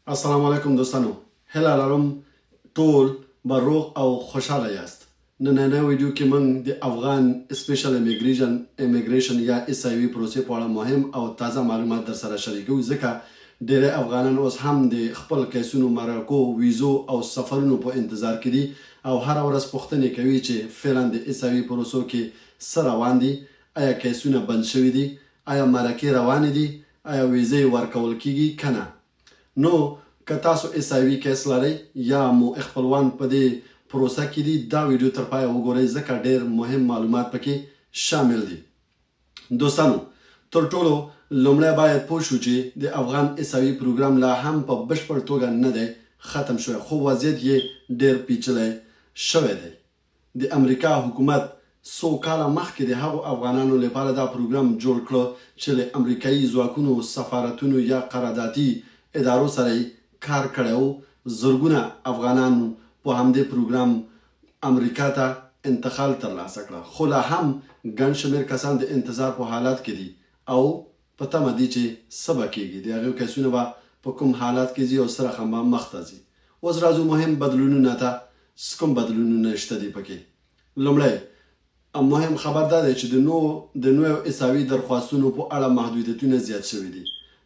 السلام علیکم دوستانو، هیله لرم ټول به روغ او خوشحاله یاست. نننۍ ویډیو کې موږ د افغان سپیشل امیګریشن یا SIV پروسې په اړه مهم او تازه معلومات در سره شریکوو، ځکه ډیری افغانان اوس هم د خپل کیسونو، مرکو، ویزو او سفرونو په انتظار کې دي او هره ورځ پوښتنې کوي چې فعلا د SIV پروسو کې څه روان دي، آیا کیسونه بند شوي دي، آیا مرکې روانې دي، آیا ویزې ورکول کیږي که نه. نو که تاسو SIV کیس لرئ یا مو خپلوان په دې پروسه کې دي، دا ویډیو تر پایه وګورئ ځکه ډیر مهم معلومات پکې شامل دي. دوستانو، تر ټولو لومړی باید پوه شو چې د افغان SIV پروګرام لا هم په بشپړ توګه نه دی ختم شوی، خو وضعیت یې ډیر پیچلی شوی دی. د امریکا حکومت څو کاله مخکې د هغو افغانانو لپاره دا پروګرام جوړ کړ چې له امریکایي ځواکونو، سفارتونو یا قراردادي ادارو سره کار کړی و. زرګونه افغانان په همدې پروګرام امریکا ته انتقال ترلاسه کړه، خو لا هم ګڼ شمېر کسان د انتظار په حالات کې دي او په تمه دي چې څه به کیږي، د هغوی کیسونه به په کوم حالات کې ځي او څه رقم به مخ ته ځي. اوس راځو مهم بدلونونه ته. کوم بدلونونه شته دي پکې؟ لومړی مهم خبر دا دی چې د نویو SIV درخواستونو په اړه محدودیتونه زیات شوي دي.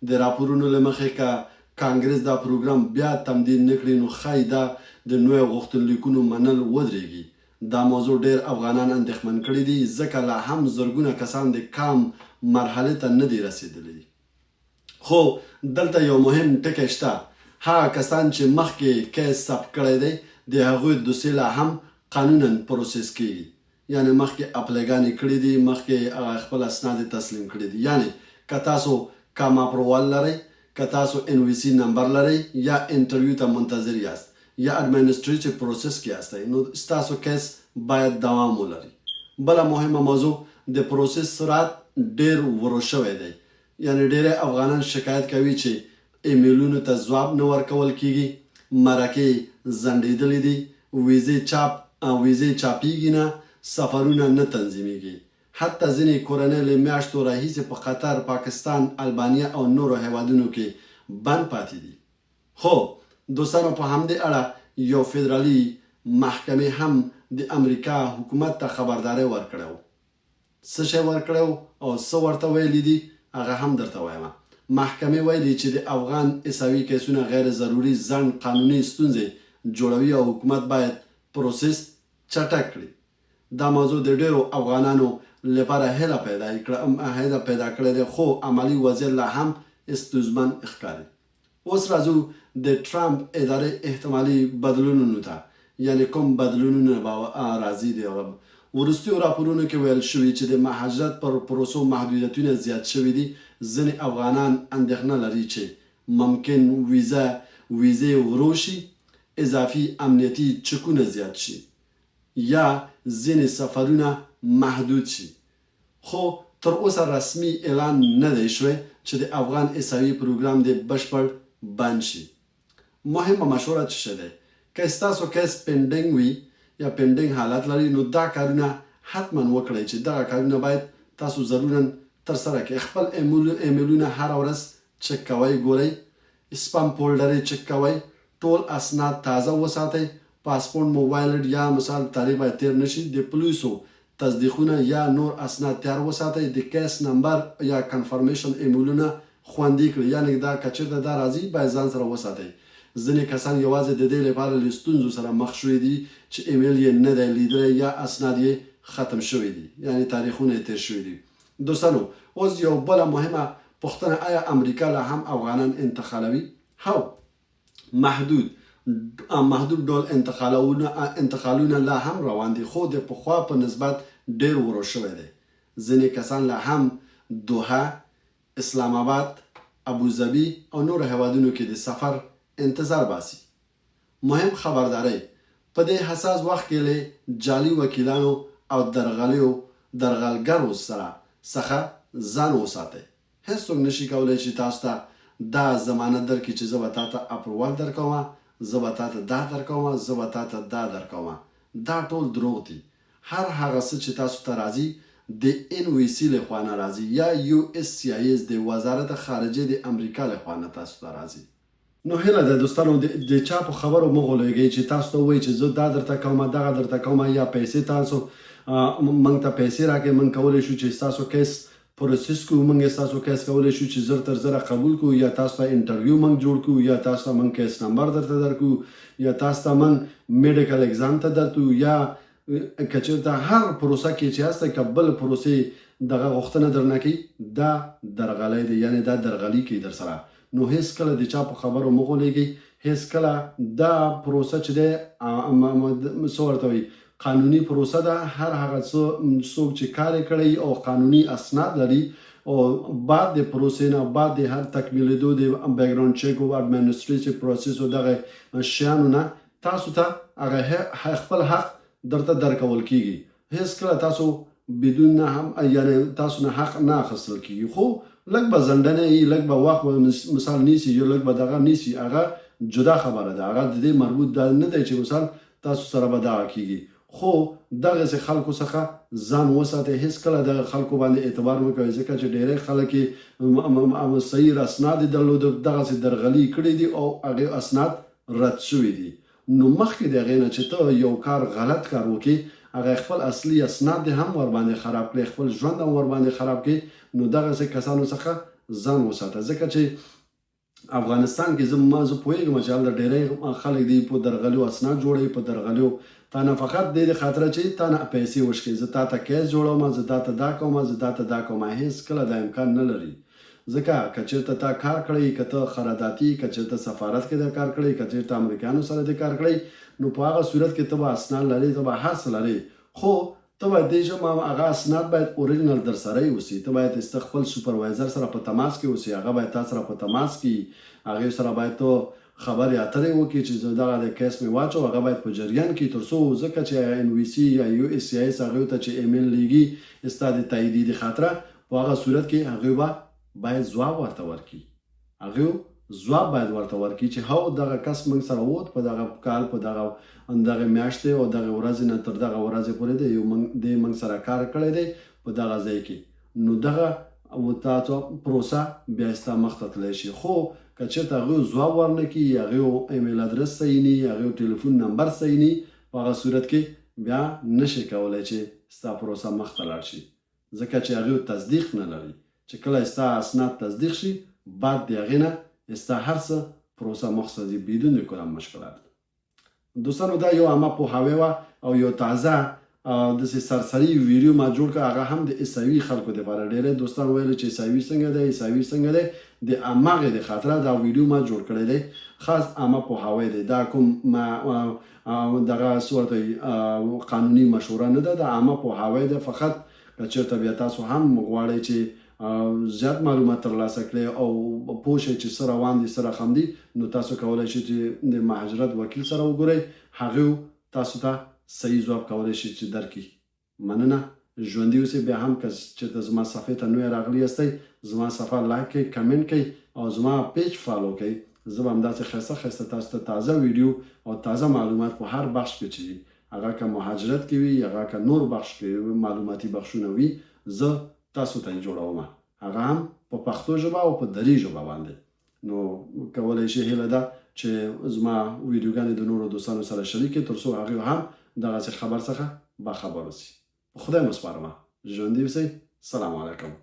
د راپورونو له مخې که کانګرس دا پروګرام بیا تمدید نه کړي نو ښایي دا د نویو غوښتنلیکونو منل ودرېږي. دا موضوع ډیر افغانان اندېښمن کړي دي ځکه لا هم زرګونه کسان د کام مرحلې ته نه دي رسېدلي. خو دلته یو مهم ټکی شته. هغه کسان چې مخکې کیس ثبت کړی دی د هغوی دوسیې لا هم قانونا پروسس کیږي، یعنی مخکې اپلایګانې کړي دي، مخکې خپل اسناد تسلیم کړي دي. یعنی که تاسو کام اپروال لرئ، که تاسو NVC نمبر لرئ یا انټرویو ته منتظر یاست یا اډمنسټریټیو پروسس کې یاستئ، نو ستاسو کیس باید دوام ولري. بله مهمه موضوع د پروسس سرعت ډیر ورو شوی دی. یعنی ډیری افغانان شکایت کوي چې ایمیلونو ته ځواب نه ورکول کیږي، مرکې ځنډېدلې دي، ویزې چاپیږي نه، سفرونه نه تنظیمیږي. حتی ځینې کورنۍ له میاشتو راهیسې په قطر، پاکستان، البانیا او نورو هیوادونو کې بند پاتې دي. خو دوستانو، په همدې اړه یو فدرالي محکمې هم د امریکا حکومت ته خبرداری ورکړی و. څه شی ورکړی و او څه ورته ویلي دي هغه هم درته وایم. محکمې ویلي چې د افغان SIV کیسونه غیر ضروري ځنډ قانوني ستونزې جوړوي او حکومت باید پروسس چټک کړي. دا موضوع د ډیرو افغانانو لپاره هیله پیدا کړې ده، خو عملی وضعیت لا هم ستونزمن ښکاري. اوس راځو د ټرمپ ادارې احتمالي بدلونونو ته، یعنی کوم بدلونونه به راځي. د وروستیو راپورونو کې ویل شوي چې د مهاجرت پر پروسو محدودیتونه زیات شوي دي. ځینې افغانان اندېښنه لري چې ممکن ویزې ورو شي، اضافي امنیتي چکونه زیات شي یا ځینې سفرونه محدود شي. خو تر اوسه رسمي اعلان نه دی شوی چې د افغان SIV پروګرام د بشپړ بند شي. مهمه مشوره څه دی؟ که ستاسو کیس پینډینګ وي یا پینډینګ حالت لري نو دا کارونه حتما وکړئ چې دغه کارونه باید تاسو ضرورا ترسره کړئ. خپل ایمیلونه هره ورځ چک کوئ، ګورئ، سپام فولډر یې چک کوئ، ټول اسناد تازه وساتئ، پاسپورت، موبایل یا مثال تاریخ باید تیر نشي، د پولیسو تصدیقونه یا نور اسناد تیار وساتئ، د کیس نمبر یا کنفرمیشن ایمیلونه خوندي کړئ. یعنی دا که چېرته دا راځي باید ځان سره وساتئ. ځینې کسان یوازې د دې لپاره له ستونزو سره مخ شوي دي چې ایمیل یې نه دی لیدلی یا اسناد یې ختم شوي دي، یعنی تاریخونه یې تیر شوي دي. دوستانو، اوس یو بله مهمه پوښتنه، آیا امریکا لا هم افغانان انتقالوي؟ هو، محدود ډول انتقالونه لا هم روان دي، خو د پخوا په نسبت ډیر ورو شوی دی. ځینې کسان لا هم دوحه، اسلام آباد، ابوظبي او نورو هیوادونو کې د سفر انتظار باسي. مهم خبرداری، په دې حساس وخت کې له جعلي وکیلانو او درغلګرو څخه ځان وساتئ. هیڅوک نشي کولی چې تاسو ته دا ضمانت درکړي چې زه به تا ته اپروال درکوم، زه به تا ته دا درکوم، زه به تا ته دا درکوم. دا ټول دروغ دي. هر هغه څه چې تاسو ته راځي د NVC لخوا نه راځي یا USCIS د وزارت خارجه د امریکا لخوا نه تاسو ته راځي. نو هیله ده دوستانو د چا په خبرو مه غولېږئ چې تاسو ته ووایي چې زه دا درته کوم دغه درته کوم یا پیسې تاسو موږ ته پیسې راکړئ موږ کولی شو چې ستاسو کیس پروسس کوو موږ ستاسو کیس کولی شو چې زر تر زره قبول کوو یا تاسو ته انټرویو موږ جوړ کوو یا تاسو ته موږ کیس نمبر درته درکو یا تاسو ته موږ میډیکل اگزام ته درتو یا که چېرته هر پروسه کې چې هستی که بل پروسې دغه غوښتنه درنه کوي دا درغلی دی یعنې دا درغلي کوي در سره نو هیڅ کله د چا په خبرو مه غولېږئ هیڅ کله دا پروسه چې دی څه ورته وایي قانوني پروسه ده هر هغه څوک چې کار یې کړی او قانوني اسناد لري او بعد د پروسې نه بعد د هر تکمیلېدو د بیکګراوند چیک او اډمنسټریټیو پروسس او دغه شیانو نه تاسو ته هغه خپل حق درته درکول کیږي هیڅ کله تاسو بدون نه هم یعنې تاسو نه حق نه اخیستل کیږي خو لږ به ځنډنه وي لږ به وخت به مثال نیسي یو لږ به دغه نیسي هغه جدا خبره ده هغه د دې مربوط دا نه دی چې مثال تاسو سره به دغه کیږي خو دغسې خلکو څخه ځان وساتئ هیڅ کله دغه خلکو باندې اعتبار مه کوئ ځکه چې ډېری خلک یې صحیح اسناد یې درلوده دغسې درغلي کړي دي او هغې اسناد رد شوي دي نو مخکې د هغې نه چې ته یو کار غلط کار وکړي هغه خپل اصلي اسناد دې هم ورباندې خراب کړي خپل ژوند هم ورباندې خراب کړي نو دغسې کسانو څخه ځان وساته ځکه چې افغانستان کې زه پوهېږم چې هلته ډېری خلک دي په درغلیو اسناد جوړوي په درغلیو تا نه فقط د دې خاطره چې تا نه پیسې وشکړي زه تا ته کیس جوړوم زه تا ته دا کوم زه تا ته دا کوم هېڅ کله دا امکان نه لري ځکه که چېرته تا کار کړی که ته خرداتي که چېرته سفارت کې د کار کړی که چېرته امریکایانو سره د کار کړی نو په هغه صورت کې ته به اسناد لرې ته به هر څه لرې خو ته باید دې چې هغه اسناد باید اوریجنل در سره یې اوسي ته باید خپل سوپروایزر سره په تماس کې اوسي هغه باید تا سره په تماس کې هغې سره باید تو خبرې اترې وکړي چې دغه د کیس مې واچو هغه باید په جریان کې تر څو ځکه چې ان وي سي یا یو اس سی ایس هغوی ته چې ایمیل لیږي ستا د تاییدي د خاطره په هغه صورت کې هغوی به باید ځواب ورته ورکړي هغوی ځواب باید ورته ورکړي چې هو دغه کس موږ سره ووت په دغه کال په دغه میاشتې او دغه ورځې نه تر دغه ورځې پورې دی موږ سره کار کړی دی په دغه ځای کې نو دغه تاسو پروسه بیا ستا مخته تللی شي خو که چېرته هغوی ځواب ورنه کړي هغوی ایمیل ادرس صحیح نه وي هغوی ټلیفون نمبر صحیح نه وي په هغه صورت کې بیا نشي کولی چې ستا پروسه مخته لاړ شي ځکه چې هغوی تصدیق نه لري چې کله ستا اسناد تصدیق شي بعد د هغې نه ستا هر څه پروسه مخته ځي بدون کلام مشکلات دوستانو دا یو عامه پوهاوی وه او یو تازه داسې سرسري ویډیو ما جوړ کړ هغه هم د عیسوي خلکو دپاره ډېری دوستان ویل چې عیسوي څنګه دی عیسوي څنګه دی د هماغې د خاطره دا ویډیو ما جوړ کړی دی خاص عامه پوهاوی دی دا کوم دغه څه ورته قانوني مشوره نه ده د عامه پوهاوی دی فقط که چېرته بیا تاسو هم غواړئ چې زیات معلومات ترلاسه کړئ او پوه شئ چې څه روان دي څه رقم دي نو تاسو کولی شئ چې د مهاجرت وکیل سره وګورئ هغوی تاسو ته صحیح ځواب کولی شي چې درکړي مننه ژوندي اوسئ بیا هم که چېرته زما صفحې ته نوی راغلي یاستئ زما صفحه لایک کړئ کمنټ کړئ او زما پیج فالو کړئ زه به همداسې ښایسته ښایسته تاسو ته تازه ویډیو او تازه معلومات په هر بخش کې چې هغه که مهاجرت کې وي هغه که نور بخش کې معلوماتي بخشونه وي زه تاسو ته یې جوړوم هغه هم په پښتو ژبه او په دري ژبه باندې نو کولی شي هیله ده چې زما ویډیوګانې د نورو دوستانو سره شریک کړي تر څو هغوی هم دغسې خبر څخه باخبر اوسي په خدای مو سپارمه ژوندي اوسئ سلام علیکم